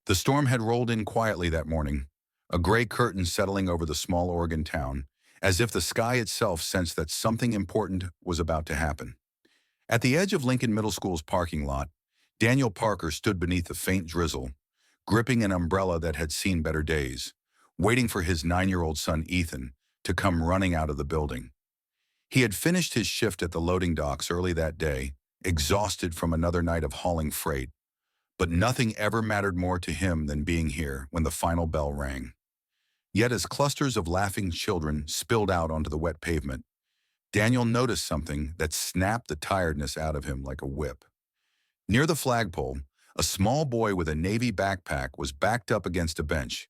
The storm had rolled in quietly that morning, a gray curtain settling over the small Oregon town, as if the sky itself sensed that something important was about to happen. At the edge of Lincoln Middle School's parking lot, Daniel Parker stood beneath the faint drizzle, gripping an umbrella that had seen better days, waiting for his 9-year-old son Ethan to come running out of the building. He had finished his shift at the loading docks early that day, exhausted from another night of hauling freight, but nothing ever mattered more to him than being here when the final bell rang. Yet as clusters of laughing children spilled out onto the wet pavement, Daniel noticed something that snapped the tiredness out of him like a whip. Near the flagpole, a small boy with a navy backpack was backed up against a bench,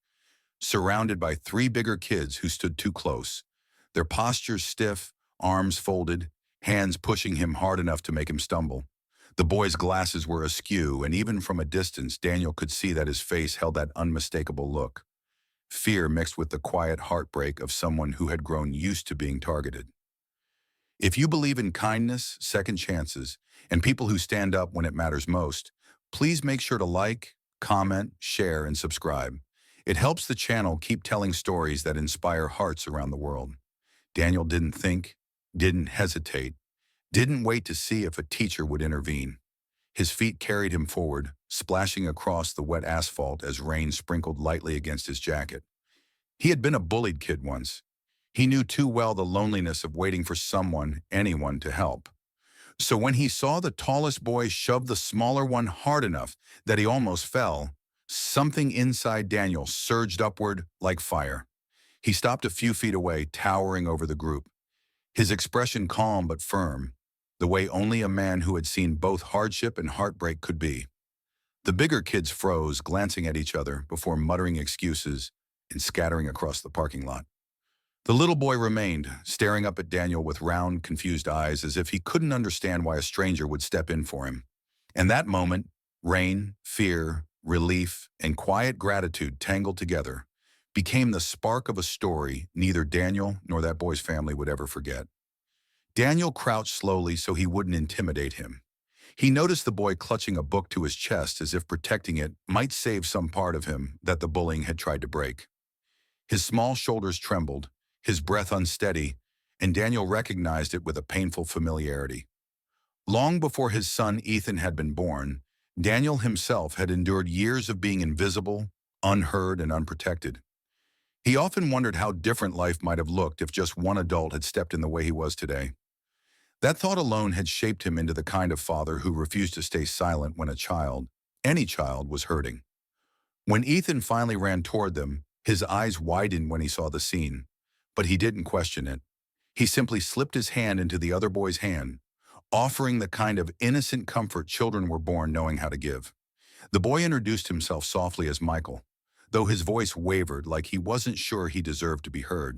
surrounded by 3 bigger kids who stood too close, their postures stiff, arms folded, hands pushing him hard enough to make him stumble. The boy's glasses were askew, and even from a distance, Daniel could see that his face held that unmistakable look. Fear mixed with the quiet heartbreak of someone who had grown used to being targeted. If you believe in kindness, second chances, and people who stand up when it matters most, please make sure to like, comment, share, and subscribe. It helps the channel keep telling stories that inspire hearts around the world. Daniel didn't think, didn't hesitate, didn't wait to see if a teacher would intervene. His feet carried him forward, splashing across the wet asphalt as rain sprinkled lightly against his jacket. He had been a bullied kid once. He knew too well the loneliness of waiting for someone, anyone, to help. So when he saw the tallest boy shove the smaller one hard enough that he almost fell, something inside Daniel surged upward like fire. He stopped a few feet away, towering over the group, his expression calm but firm, the way only a man who had seen both hardship and heartbreak could be. The bigger kids froze, glancing at each other before muttering excuses and scattering across the parking lot. The little boy remained, staring up at Daniel with round, confused eyes as if he couldn't understand why a stranger would step in for him. And that moment, rain, fear, relief, and quiet gratitude tangled together, became the spark of a story neither Daniel nor that boy's family would ever forget. Daniel crouched slowly so he wouldn't intimidate him. He noticed the boy clutching a book to his chest as if protecting it might save some part of him that the bullying had tried to break. His small shoulders trembled, his breath unsteady, and Daniel recognized it with a painful familiarity. Long before his son Ethan had been born, Daniel himself had endured years of being invisible, unheard, and unprotected. He often wondered how different life might have looked if just one adult had stepped in the way he was today. That thought alone had shaped him into the kind of father who refused to stay silent when a child, any child, was hurting. When Ethan finally ran toward them, his eyes widened when he saw the scene, but he didn't question it. He simply slipped his hand into the other boy's hand, offering the kind of innocent comfort children were born knowing how to give. The boy introduced himself softly as Michael, though his voice wavered like he wasn't sure he deserved to be heard.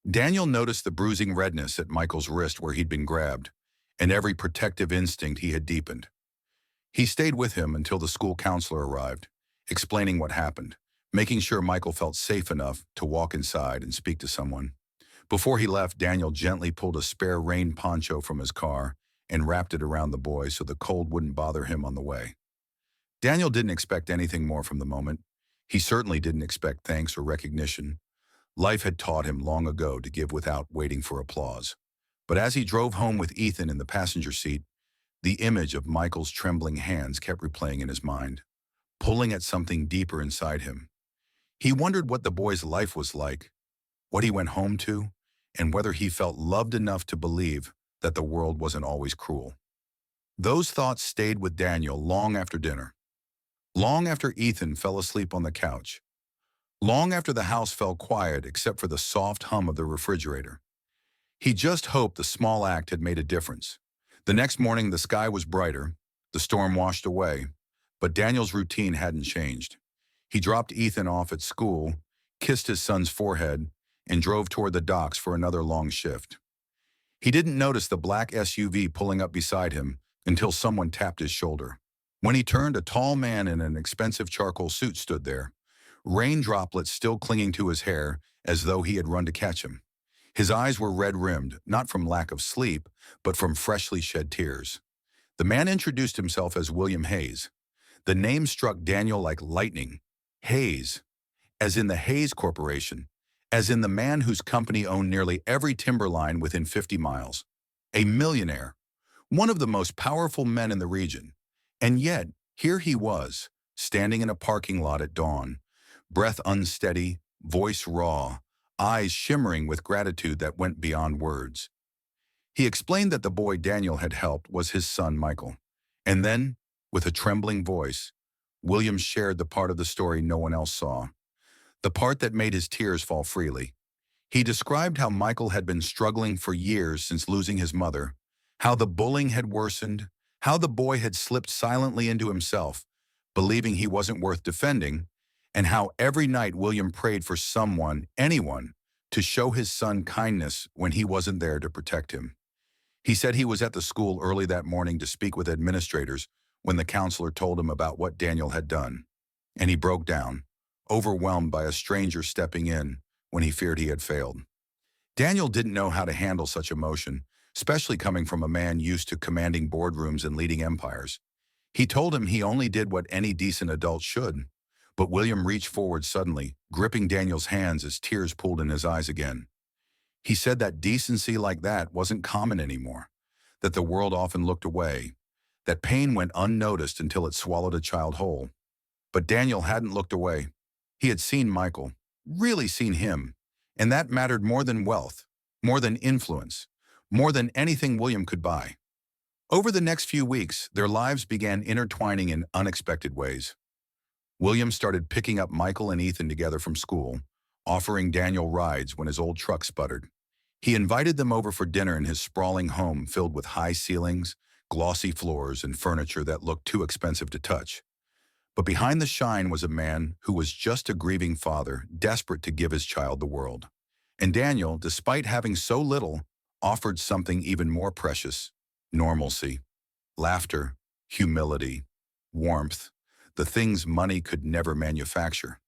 Daniel noticed the bruising redness at Michael's wrist where he'd been grabbed, and every protective instinct he had deepened. He stayed with him until the school counselor arrived, explaining what happened, making sure Michael felt safe enough to walk inside and speak to someone. Before he left, Daniel gently pulled a spare rain poncho from his car and wrapped it around the boy so the cold wouldn't bother him on the way. Daniel didn't expect anything more from the moment. He certainly didn't expect thanks or recognition. Life had taught him long ago to give without waiting for applause. But as he drove home with Ethan in the passenger seat, the image of Michael's trembling hands kept replaying in his mind, pulling at something deeper inside him. He wondered what the boy's life was like, what he went home to, and whether he felt loved enough to believe that the world wasn't always cruel. Those thoughts stayed with Daniel long after dinner, long after Ethan fell asleep on the couch, long after the house fell quiet except for the soft hum of the refrigerator. He just hoped the small act had made a difference. The next morning the sky was brighter, the storm washed away, but Daniel's routine hadn't changed. He dropped Ethan off at school, kissed his son's forehead, and drove toward the docks for another long shift. He didn't notice the black SUV pulling up beside him until someone tapped his shoulder. When he turned, a tall man in an expensive charcoal suit stood there, rain droplets still clinging to his hair as though he had run to catch him. His eyes were red-rimmed, not from lack of sleep, but from freshly shed tears. The man introduced himself as William Hayes. The name struck Daniel like lightning. Hayes, as in the Hayes Corporation, as in the man whose company owned nearly every timberline within 50 miles. A millionaire, one of the most powerful men in the region. And yet, here he was, standing in a parking lot at dawn, breath unsteady, voice raw, eyes shimmering with gratitude that went beyond words. He explained that the boy Daniel had helped was his son Michael. And then, with a trembling voice, William shared the part of the story no one else saw, the part that made his tears fall freely. He described how Michael had been struggling for years since losing his mother, how the bullying had worsened, how the boy had slipped silently into himself, believing he wasn't worth defending, and how every night William prayed for someone, anyone, to show his son kindness when he wasn't there to protect him. He said he was at the school early that morning to speak with administrators when the counselor told him about what Daniel had done, and he broke down, overwhelmed by a stranger stepping in when he feared he had failed. Daniel didn't know how to handle such emotion, especially coming from a man used to commanding boardrooms and leading empires. He told him he only did what any decent adult should, but William reached forward suddenly, gripping Daniel's hands as tears pooled in his eyes again. He said that decency like that wasn't common anymore, that the world often looked away, that pain went unnoticed until it swallowed a child whole. But Daniel hadn't looked away. He had seen Michael, really seen him, and that mattered more than wealth, more than influence, more than anything William could buy. Over the next few weeks, their lives began intertwining in unexpected ways. William started picking up Michael and Ethan together from school, offering Daniel rides when his old truck sputtered. He invited them over for dinner in his sprawling home filled with high ceilings, glossy floors, and furniture that looked too expensive to touch. But behind the shine was a man who was just a grieving father, desperate to give his child the world. And Daniel, despite having so little, offered something even more precious: normalcy, laughter, humility, warmth, the things money could never manufacture.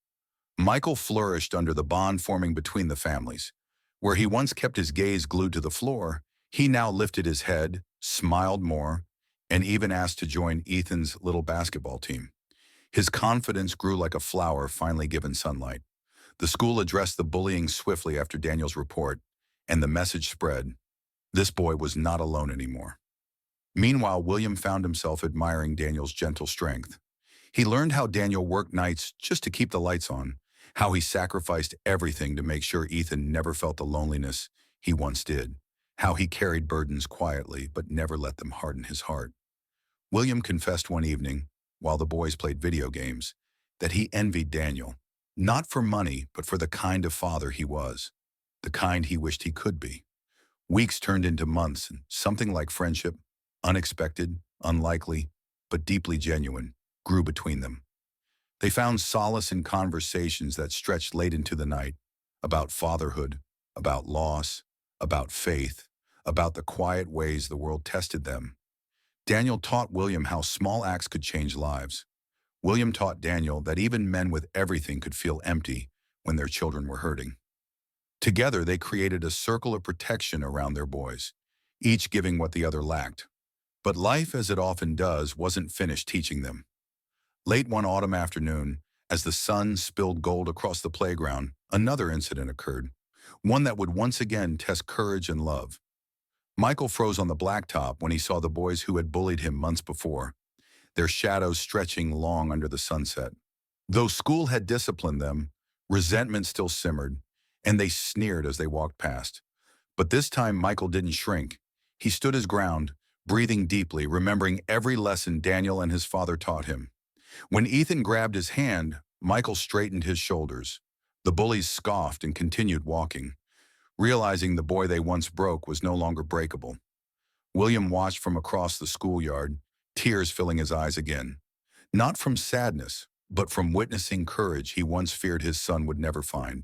Michael flourished under the bond forming between the families. Where he once kept his gaze glued to the floor, he now lifted his head, smiled more, and even asked to join Ethan's little basketball team. His confidence grew like a flower finally given sunlight. The school addressed the bullying swiftly after Daniel's report, and the message spread: this boy was not alone anymore. Meanwhile, William found himself admiring Daniel's gentle strength. He learned how Daniel worked nights just to keep the lights on, how he sacrificed everything to make sure Ethan never felt the loneliness he once did, how he carried burdens quietly but never let them harden his heart. William confessed one evening, while the boys played video games, that he envied Daniel, not for money but for the kind of father he was, the kind he wished he could be. Weeks turned into months, and something like friendship, unexpected, unlikely, but deeply genuine, grew between them. They found solace in conversations that stretched late into the night, about fatherhood, about loss, about faith, about the quiet ways the world tested them. Daniel taught William how small acts could change lives. William taught Daniel that even men with everything could feel empty when their children were hurting. Together, they created a circle of protection around their boys, each giving what the other lacked. But life, as it often does, wasn't finished teaching them. Late one autumn afternoon, as the sun spilled gold across the playground, another incident occurred, one that would once again test courage and love. Michael froze on the blacktop when he saw the boys who had bullied him months before, their shadows stretching long under the sunset. Though school had disciplined them, resentment still simmered, and they sneered as they walked past. But this time Michael didn't shrink. He stood his ground, breathing deeply, remembering every lesson Daniel and his father taught him. When Ethan grabbed his hand, Michael straightened his shoulders. The bullies scoffed and continued walking, realizing the boy they once broke was no longer breakable. William watched from across the schoolyard, tears filling his eyes again. Not from sadness, but from witnessing courage he once feared his son would never find.